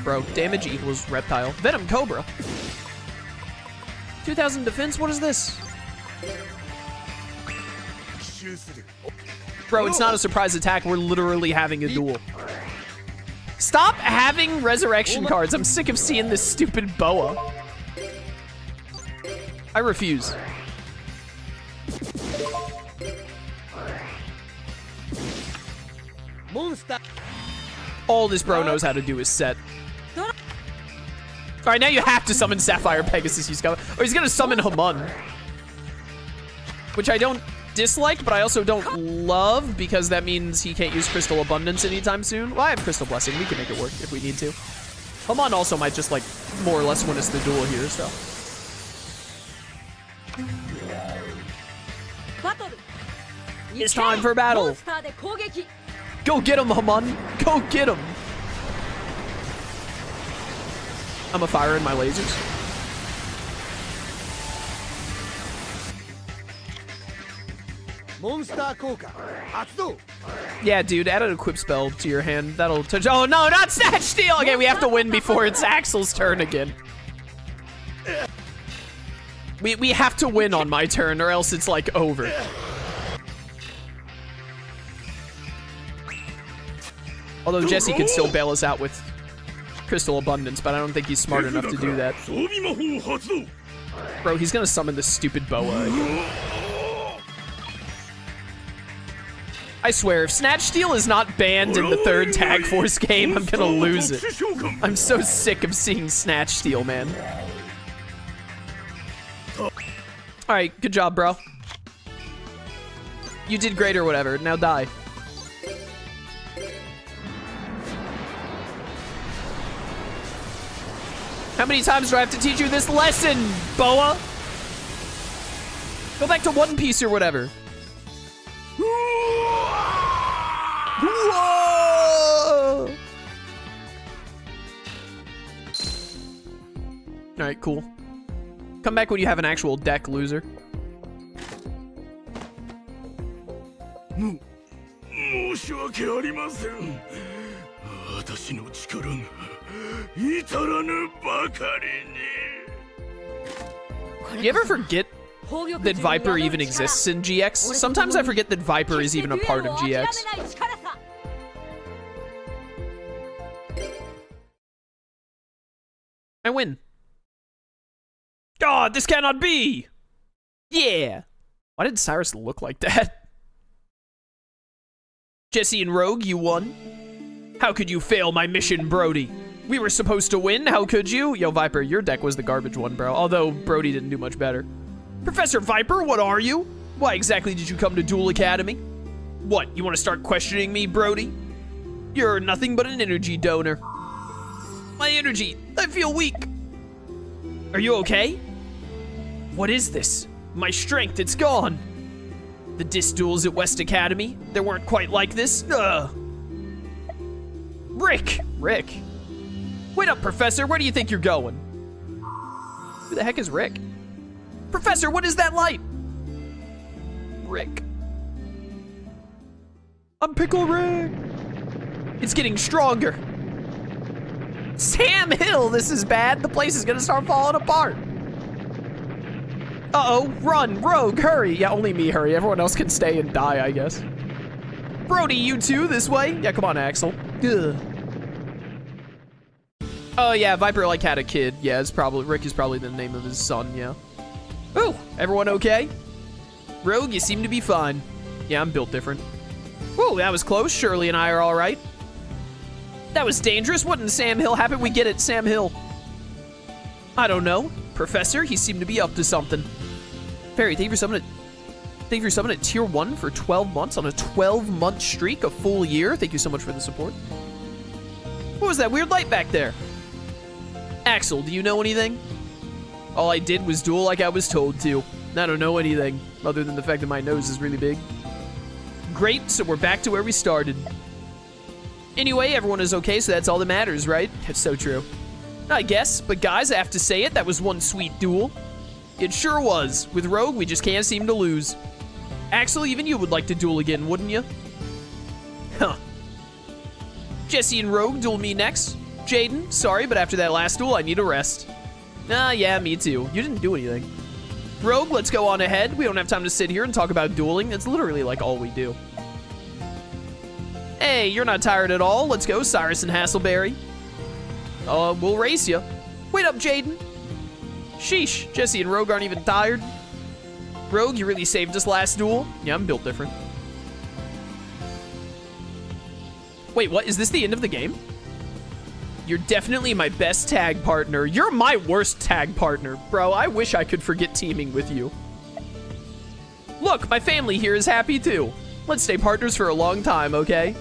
Bro, damage equals reptile. Venom Cobra. 2000 defense, what is this? Bro, it's not a surprise attack. We're literally having a duel. Stop having resurrection cards. I'm sick of seeing this stupid boa. I refuse. All this bro knows how to do is set. Alright, now you have to summon Sapphire Pegasus. He's gonna summon Hamun. Which I don't dislike, but I also don't love, because that means he can't use Crystal Abundance anytime soon. Well, I have Crystal Blessing. We can make it work if we need to. Hamun also might just, like, more or less win us the duel here, so. It's time for battle. Go get him, Hamun. Go get him. I'm a fire in my lasers. Yeah, dude, add an equip spell to your hand. That'll touch. Oh, no, not Snatch Steal. Okay, we have to win before it's Axel's turn again. We have to win on my turn, or else it's, like, over. Although Jesse can still bail us out with Crystal Abundance, but I don't think he's smart enough to do that. Bro, he's gonna summon this stupid boa again. I swear, if Snatch Steal is not banned in the third Tag Force game, I'm gonna lose it. I'm so sick of seeing Snatch Steal, man. Alright, good job, bro. You did great or whatever. Now die. How many times do I have to teach you this lesson, boa? Go back to One Piece or whatever. Whoa! Alright, cool. Come back when you have an actual deck, loser. You ever forget that Viper even exists in GX? Sometimes I forget that Viper is even a part of GX. I win. God, this cannot be! Yeah! Why did Cyrus look like that? Jesse and Rogue, you won. How could you fail my mission, Brody? We were supposed to win, how could you? Yo, Viper, your deck was the garbage one, bro. Although, Brody didn't do much better. Professor Viper, what are you? Why exactly did you come to Duel Academy? What, you want to start questioning me, Brody? You're nothing but an energy donor. My energy, I feel weak. Are you okay? What is this? My strength, it's gone. The disc duels at West Academy, they weren't quite like this. Ugh. Rick! Wait up, Professor, where do you think you're going? Who the heck is Rick? Professor, what is that light? Rick. I'm Pickle Rick. It's getting stronger. Sam Hill, this is bad. The place is gonna start falling apart. Uh-oh, run, Rogue, hurry. Yeah, only me hurry. Everyone else can stay and die, I guess. Brody, you too, this way? Yeah, come on, Axel. Ugh. Oh, yeah, Viper, like, had a kid. Yeah, Rick is probably the name of his son, yeah. Ooh, everyone okay? Rogue, you seem to be fine. Yeah, I'm built different. Whoa, that was close. Shirley and I are all right. That was dangerous. What in Sam Hill happened? We get it, Sam Hill. I don't know. Professor, he seemed to be up to something. Fairy, thank you for summoning at tier 1 for 12 months on a 12-month streak, a full year. Thank you so much for the support. What was that weird light back there? Axel, do you know anything? All I did was duel like I was told to. I don't know anything, other than the fact that my nose is really big. Great, so we're back to where we started. Anyway, everyone is okay, so that's all that matters, right? That's so true. I guess, but guys, I have to say it, that was one sweet duel. It sure was. With Rogue, we just can't seem to lose. Axel, even you would like to duel again, wouldn't you? Huh. Jesse and Rogue duel me next. Jaden. Sorry, but after that last duel, I need a rest. Yeah, me too. You didn't do anything. Rogue, let's go on ahead. We don't have time to sit here and talk about dueling. It's literally like all we do. Hey, you're not tired at all. Let's go, Cyrus and Hasselberry. We'll race you. Wait up, Jaden. Sheesh, Jesse and Rogue aren't even tired. Rogue, you really saved us last duel. Yeah, I'm built different. Wait, what? Is this the end of the game? You're definitely my best tag partner. You're my worst tag partner. Bro, I wish I could forget teaming with you. Look, my family here is happy too. Let's stay partners for a long time, okay?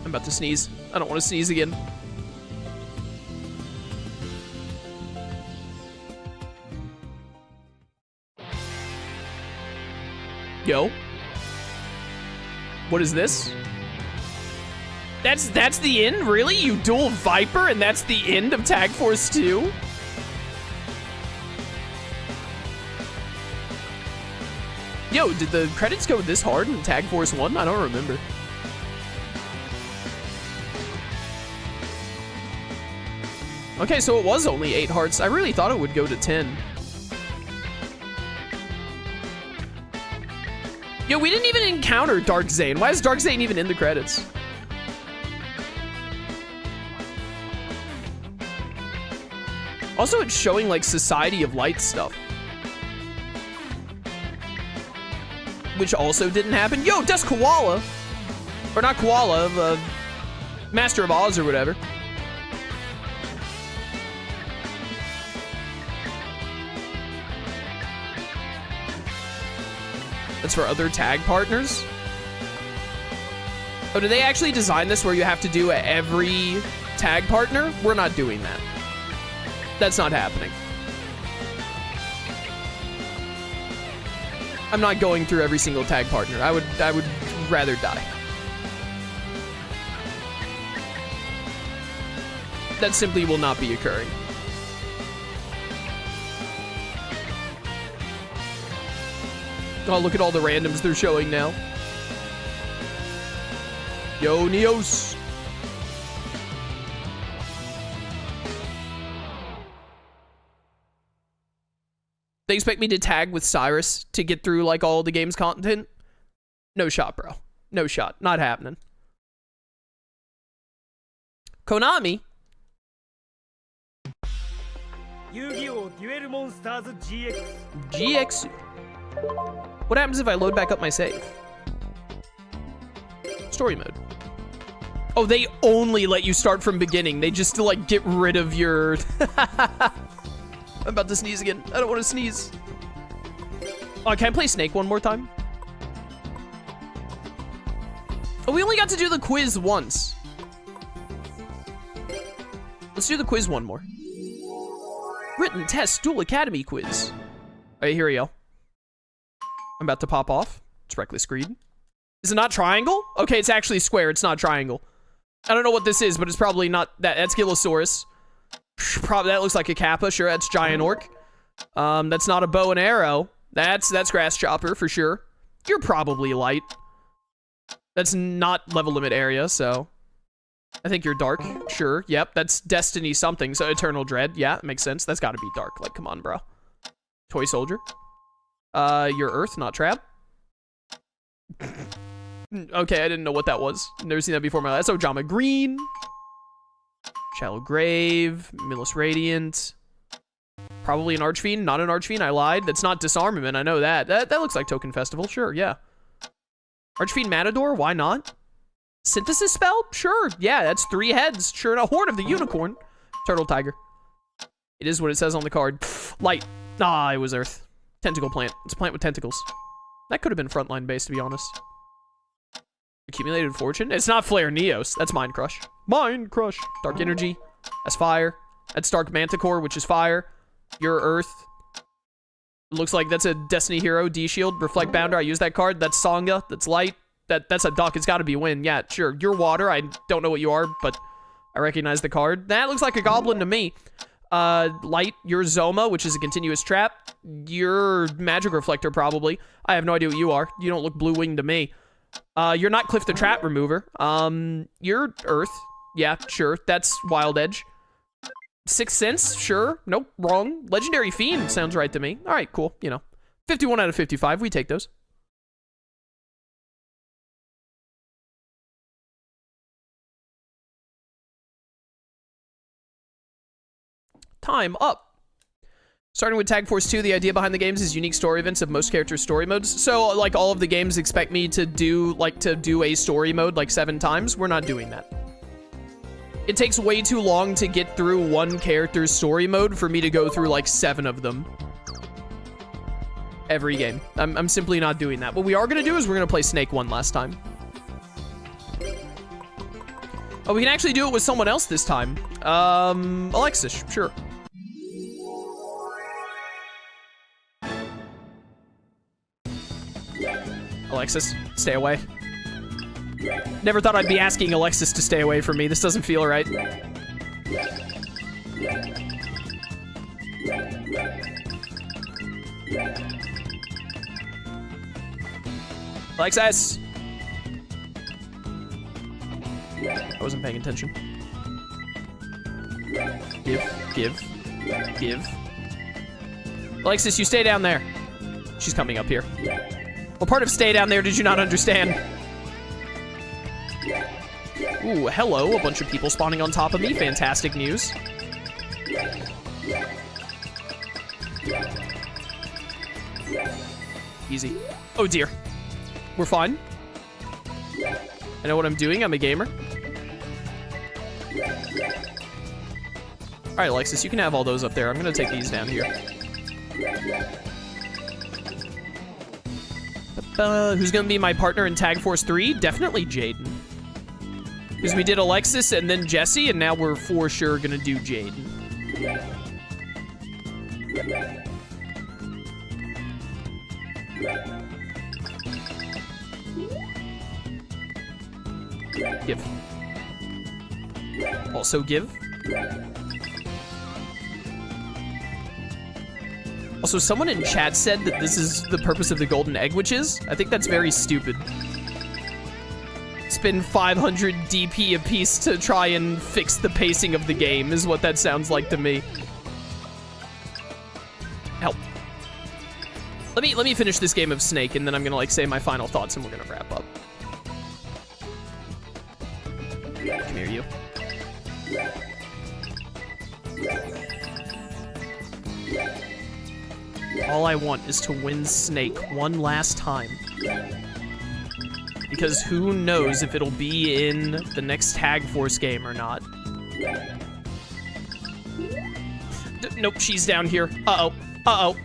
I'm about to sneeze. I don't want to sneeze again. Yo. What is this? That's the end? Really? You duel Viper and that's the end of Tag Force 2? Yo, did the credits go this hard in Tag Force 1? I don't remember. Okay, so it was only 8 hearts. I really thought it would go to 10. Yo, we didn't even encounter Dark Zane. Why is Dark Zane even in the credits? Also, it's showing like Society of Light stuff. Which also didn't happen. Yo, that's Koala. Or not Koala, Master of Oz or whatever. That's for other tag partners? Oh, did they actually design this where you have to do every tag partner? We're not doing that. That's not happening. I'm not going through every single tag partner. I would rather die. That simply will not be occurring. Oh, look at all the randoms they're showing now. Yo, Neos. They expect me to tag with Cyrus to get through like all the game's content? No shot, bro. No shot. Not happening. Konami? Yu-Gi-Oh! Duel Monsters GX. GX. What happens if I load back up my save? Story mode. Oh, they only let you start from beginning. They just to like get rid of your... I'm about to sneeze again. I don't want to sneeze. Oh, can I play Snake one more time? Oh, we only got to do the quiz once. Let's do the quiz one more. Written test Duel Academy quiz. All right, here we go. I'm about to pop off. It's reckless greed. Is it not triangle? Okay, it's actually square. It's not triangle. I don't know what this is, but it's probably not that. That's Gillosaurus. Probably that looks like a Kappa. Sure, that's Giant Orc. That's not a bow and arrow. That's Grass Chopper for sure. You're probably light. That's not level limit area, so I think you're dark. Sure. Yep, that's Destiny something. So Eternal Dread. Yeah, it makes sense. That's got to be dark. Like, come on, bro. Toy Soldier. You're Earth, not Trap. Okay, I didn't know what that was. Never seen that before in my life. That's Ojama Green. Shallow Grave. Millis Radiant. Probably an Archfiend. Not an Archfiend. I lied. That's not Disarmament. I know that. That looks like Token Festival. Sure, yeah. Archfiend Matador. Why not? Synthesis Spell? Sure. Yeah, that's 3 heads. Sure. A Horn of the Unicorn. Turtle Tiger. It is what it says on the card. Light. Ah, it was Earth. Tentacle plant. It's a plant with tentacles. That could have been frontline based, to be honest. Accumulated Fortune? It's not Flare Neos. That's Mind Crush. Mind Crush. Dark Energy. That's fire. That's Dark Manticore, which is fire. You're Earth. It looks like that's a Destiny Hero. D-Shield. Reflect Bounder. I use that card. That's Sangha. That's Light. That's a Duck. It's got to be Wind. Yeah, sure. You're Water. I don't know what you are, but I recognize the card. That looks like a Goblin to me. Light, you're Zoma, which is a continuous trap. You're Magic Reflector, probably. I have no idea what you are. You don't look blue-winged to me. You're not Cliff the Trap Remover. You're Earth. Yeah, sure. That's Wild Edge. Sixth Sense? Sure. Nope, wrong. Legendary Fiend sounds right to me. All right, cool. You know, 51 out of 55. We take those. Time up. Starting with Tag Force 2, the idea behind the games is unique story events of most characters' story modes. So, like, all of the games expect me to do a story mode, like, 7 times. We're not doing that. It takes way too long to get through one character's story mode for me to go through, like, 7 of them. Every game. I'm simply not doing that. What we are going to do is we're going to play Snake one last time. Oh, we can actually do it with someone else this time. Alexis, sure. Alexis, stay away. Never thought I'd be asking Alexis to stay away from me. This doesn't feel right. Alexis! I wasn't paying attention. Give. Alexis, you stay down there. She's coming up here. What part of stay down there did you not understand? Ooh, hello. A bunch of people spawning on top of me. Fantastic news. Easy. Oh, dear. We're fine. I know what I'm doing. I'm a gamer. All right, Alexis, you can have all those up there. I'm going to take these down here. Who's going to be my partner in Tag Force 3? Definitely Jaden. Because we did Alexis and then Jesse, and now we're for sure going to do Jaden. Give. Also give. Also, someone in chat said that this is the purpose of the golden egg witches. I think that's very stupid. Spend 500 DP apiece to try and fix the pacing of the game is what that sounds like to me. Help. Let me finish this game of Snake, and then I'm gonna like say my final thoughts, and we're gonna wrap up. Come here, you. All I want is to win Snake one last time. Because who knows if it'll be in the next Tag Force game or not. Nope, she's down here. Uh-oh. Uh-oh.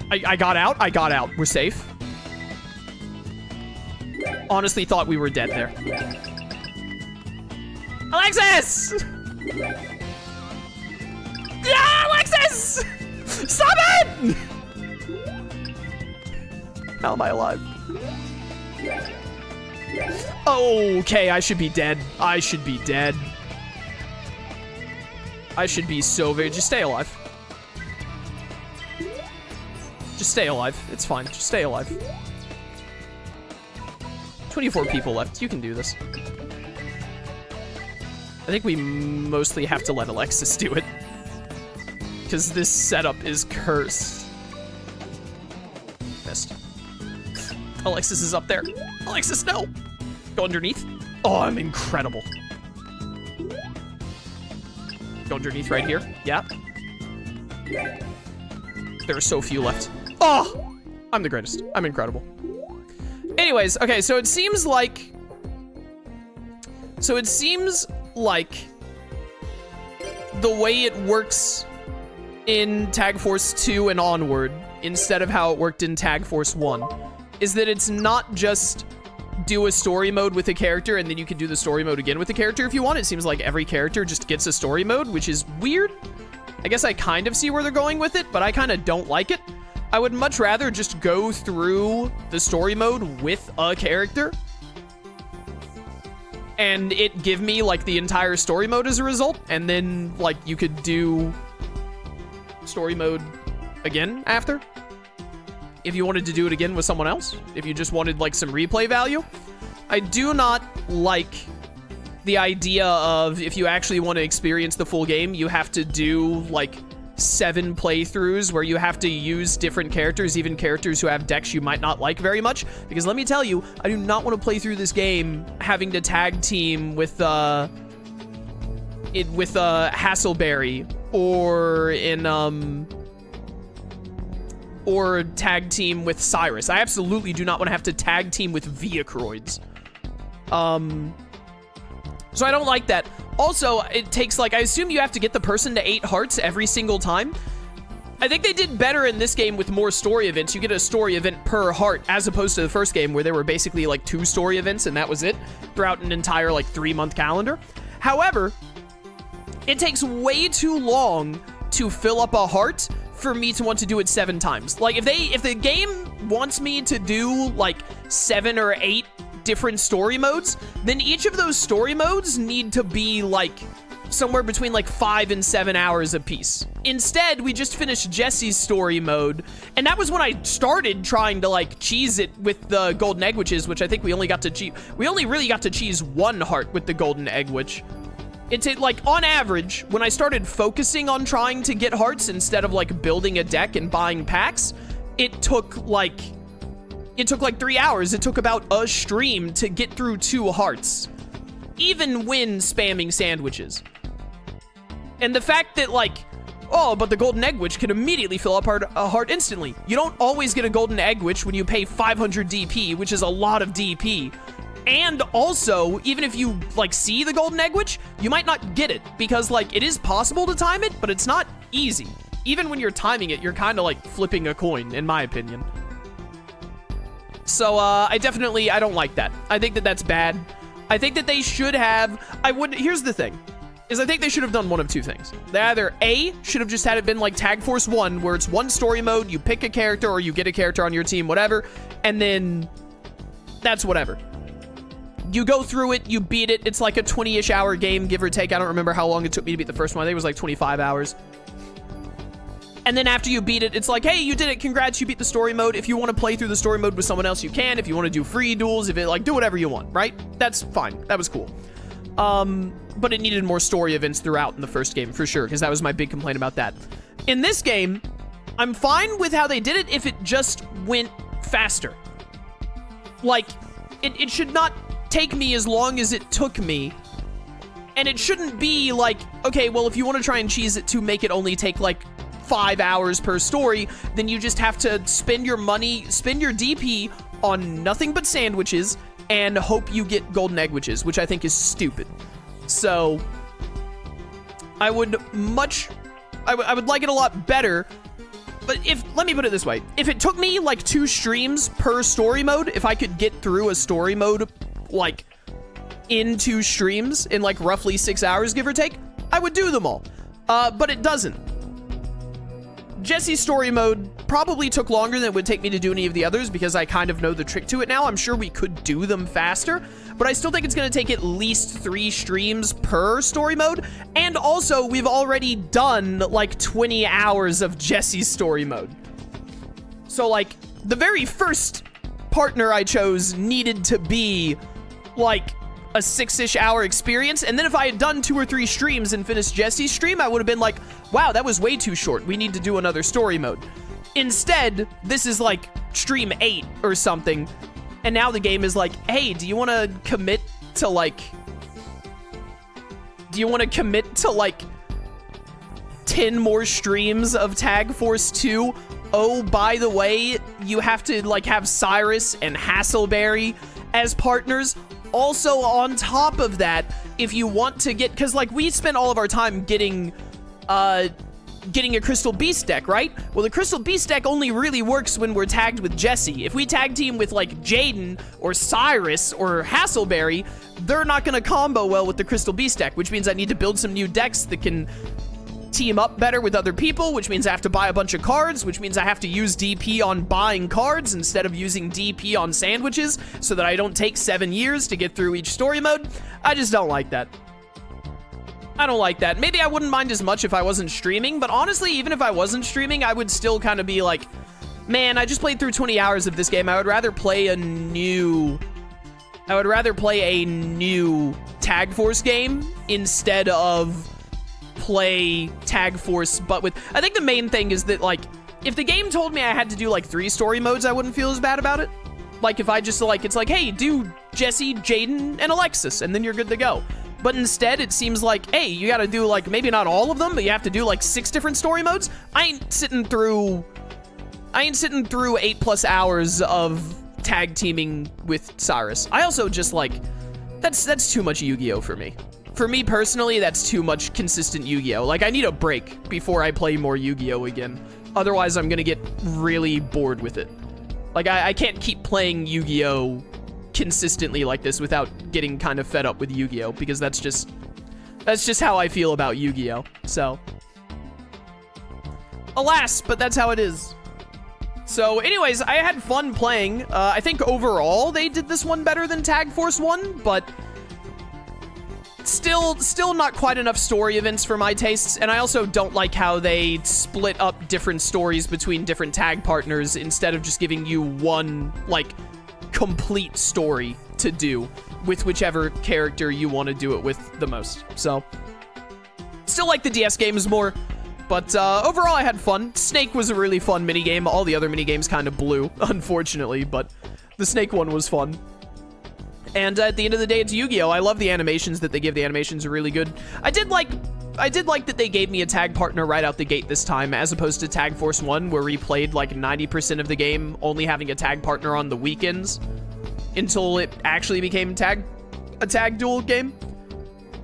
I got out. I got out. We're safe. Honestly thought we were dead there. Alexis! Yeah, Alexis! Stop it! How am I alive? Okay, I should be dead. I should be dead. I should be so very... Just stay alive. Just stay alive. It's fine. Just stay alive. 24 people left. You can do this. I think we mostly have to let Alexis do it. Because this setup is cursed. Missed. Alexis is up there. Alexis, no! Go underneath. Oh, I'm incredible. Go underneath right here. Yeah. There are so few left. Oh! I'm the greatest. I'm incredible. Anyways, okay, so it seems like... the way it works in Tag Force 2 and onward, instead of how it worked in Tag Force 1, is that it's not just do a story mode with a character and then you can do the story mode again with the character if you want. It seems like every character just gets a story mode, which is weird. I guess I kind of see where they're going with it, but I kind of don't like it. I would much rather just go through the story mode with a character and it give me like the entire story mode as a result, and then like you could do story mode again after. if you wanted to do it again with someone else, if you just wanted like some replay value. I do not like the idea of if you actually want to experience the full game, you have to do like 7 playthroughs where you have to use different characters, even characters who have decks you might not like very much. Because let me tell you, I do not want to play through this game having to tag team with Hasselberry or tag team with Cyrus. I absolutely do not want to have to tag team with Viacroids. So I don't like that. Also, it takes, like, I assume you have to get the person to 8 hearts every single time. I think they did better in this game with more story events. You get a story event per heart, as opposed to the first game where there were basically, like, 2 story events, and that was it, throughout an entire, like, 3-month calendar. However, it takes way too long to fill up a heart for me to want to do it 7 times. Like, if the game wants me to do, like, 7 or 8 different story modes, then each of those story modes need to be like somewhere between like 5 and 7 hours a piece. Instead, we just finished Jesse's story mode, and that was when I started trying to like cheese it with the golden egg witches, which I think we only really got to cheese 1 heart with the golden egg witch. It's like on average, when I started focusing on trying to get hearts instead of like building a deck and buying packs, it took like 3 hours. It took about a stream to get through 2 hearts, even when spamming sandwiches. And the fact that, like, oh, but the golden egg witch can immediately fill up a heart instantly. You don't always get a golden egg witch when you pay 500 DP, which is a lot of DP. And also, even if you, like, see the golden egg witch, you might not get it, because, like, it is possible to time it, but it's not easy. Even when you're timing it, you're kind of, like, flipping a coin, in my opinion. So, I don't like that. I think that that's bad. I think that they should have, here's the thing, is I think they should have done one of 2 things. They either, A, should have just had it been like Tag Force 1, where it's 1 story mode, you pick a character, or you get a character on your team, whatever, and then that's whatever. You go through it, you beat it, it's like a 20-ish hour game, give or take. I don't remember how long it took me to beat the first one. I think it was like 25 hours. And then after you beat it, it's like, hey, you did it. Congrats, you beat the story mode. If you want to play through the story mode with someone else, you can. If you want to do free duels, do whatever you want, right? That's fine. That was cool. But it needed more story events throughout in the first game, for sure, because that was my big complaint about that. In this game, I'm fine with how they did it if it just went faster. Like, it should not take me as long as it took me. And it shouldn't be like, okay, well, if you want to try and cheese it to make it only take, like, 5 hours per story, then you just have to spend your money, spend your DP on nothing but sandwiches and hope you get golden egg witches, which I think is stupid. So I would like it a lot better. But let me put it this way, if it took me like 2 streams per story mode, if I could get through a story mode like in 2 streams in like roughly 6 hours, give or take, I would do them all. But it doesn't. Jesse's story mode probably took longer than it would take me to do any of the others, because I kind of know the trick to it now. I'm sure we could do them faster, but I still think it's going to take at least 3 streams per story mode. And also, we've already done like 20 hours of Jesse's story mode. So like, the very first partner I chose needed to be like a 6-ish hour experience, and then if I had done 2 or 3 streams and finished Jesse's stream, I would have been like, wow, that was way too short. We need to do another story mode. Instead, this is like stream 8 or something, and now the game is like, hey, do you want to commit to like 10 more streams of Tag Force 2? Oh, by the way, you have to like have Cyrus and Hasselberry as partners. Also, on top of that, if you want to get, because like we spent all of our time getting a Crystal Beast deck, right? Well, the Crystal Beast deck only really works when we're tagged with Jesse. If we tag team with like Jaden or Cyrus or Hasselberry, they're not going to combo well with the Crystal Beast deck, which means I need to build some new decks that can team up better with other people, which means I have to buy a bunch of cards, which means I have to use DP on buying cards instead of using DP on sandwiches, so that I don't take 7 years to get through each story mode. I just don't like that. I don't like that. Maybe I wouldn't mind as much if I wasn't streaming, but honestly, even if I wasn't streaming, I would still kind of be like, Man, I just played through 20 hours of this game. I would rather play a new Tag Force game instead of play Tag Force, but with... I think the main thing is that, like, if the game told me I had to do, like, 3 story modes, I wouldn't feel as bad about it. Like, if I just, like, it's like, hey, do Jesse, Jaden, and Alexis, and then you're good to go. But instead, it seems like, hey, you gotta do, like, maybe not all of them, but you have to do, like, 6 different story modes. I ain't sitting through 8+ hours of tag teaming with Cyrus. I also just, like, that's too much Yu-Gi-Oh! For me. For me personally, that's too much consistent Yu-Gi-Oh! Like, I need a break before I play more Yu-Gi-Oh! Again. Otherwise, I'm gonna get really bored with it. Like, I can't keep playing Yu-Gi-Oh! Consistently like this without getting kind of fed up with Yu-Gi-Oh! Because that's just how I feel about Yu-Gi-Oh! So, alas, but that's how it is. So, anyways, I had fun playing. I think overall they did this one better than Tag Force 1, but still not quite enough story events for my tastes, and I also don't like how they split up different stories between different tag partners instead of just giving you one, like, complete story to do with whichever character you want to do it with the most. So, still like the DS games more, but overall I had fun. Snake was a really fun minigame. All the other minigames kind of blew, unfortunately, but the Snake one was fun. And at the end of the day, it's Yu-Gi-Oh! I love the animations that they give. The animations are really good. I did like that they gave me a tag partner right out the gate this time, as opposed to Tag Force 1, where we played like 90% of the game only having a tag partner on the weekends until it actually became a tag duel game.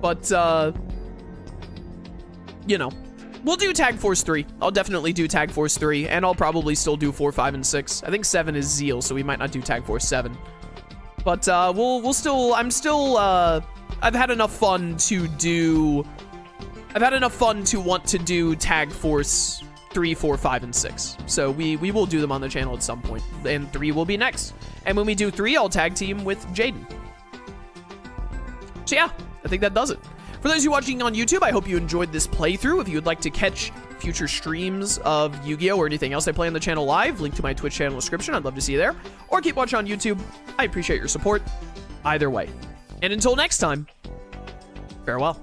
But, you know, we'll do Tag Force 3. I'll definitely do Tag Force 3, and I'll probably still do 4, 5, and 6. I think 7 is Zeal, so we might not do Tag Force 7. But, I've had enough fun to want to do Tag Force 3, 4, 5, and 6. So we will do them on the channel at some point, and 3 will be next. And when we do 3, I'll tag team with Jaden. So yeah, I think that does it. For those of you watching on YouTube, I hope you enjoyed this playthrough. If you would like to catch future streams of Yu-Gi-Oh! Or anything else I play on the channel live, link to my Twitch channel description. I'd love to see you there. Or keep watching on YouTube. I appreciate your support either way. And until next time, farewell.